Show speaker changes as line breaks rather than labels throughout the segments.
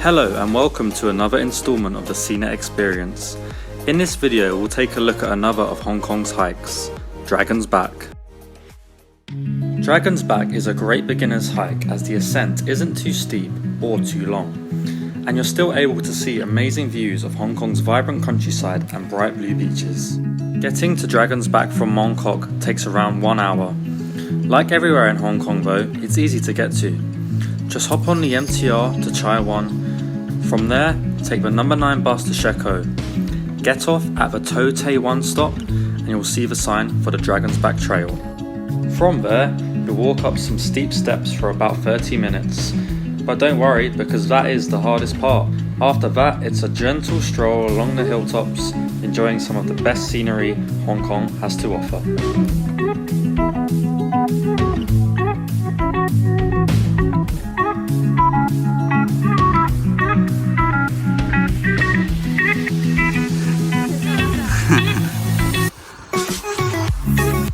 Hello and welcome to another installment of the CNET experience. In this video we'll take a look at another of Hong Kong's hikes, Dragon's Back. Dragon's Back is a great beginner's hike as the ascent isn't too steep or too long, and you're still able to see amazing views of Hong Kong's vibrant countryside and bright blue beaches. Getting to Dragon's Back from Mong Kok takes around 1 hour. Like everywhere in Hong Kong though, it's easy to get to. Just hop on the MTR to Chai Wan. From there, take the number 9 bus to Shek O. Get off at the To Tay 1 stop and you'll see the sign for the Dragon's Back Trail. From there, you'll walk up some steep steps for about 30 minutes. But don't worry, because that is the hardest part. After that, it's a gentle stroll along the hilltops, enjoying some of the best scenery Hong Kong has to offer.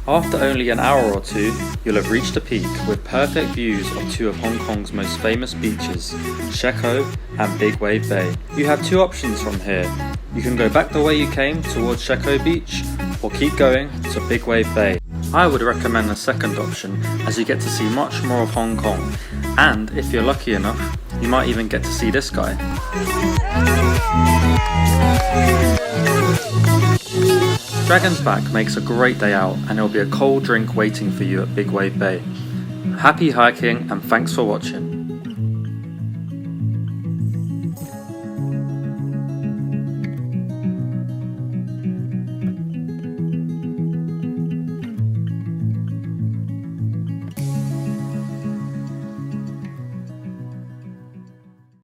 After only an hour or two, you'll have reached the peak with perfect views of two of Hong Kong's most famous beaches, Shek O and Big Wave Bay. You have two options from here. You can go back the way you came towards Shek O Beach, or keep going to Big Wave Bay. I would recommend the second option as you get to see much more of Hong Kong, and if you're lucky enough, you might even get to see this guy. Dragon's Back makes a great day out and there'll be a cold drink waiting for you at Big Wave Bay. Happy hiking and thanks for watching.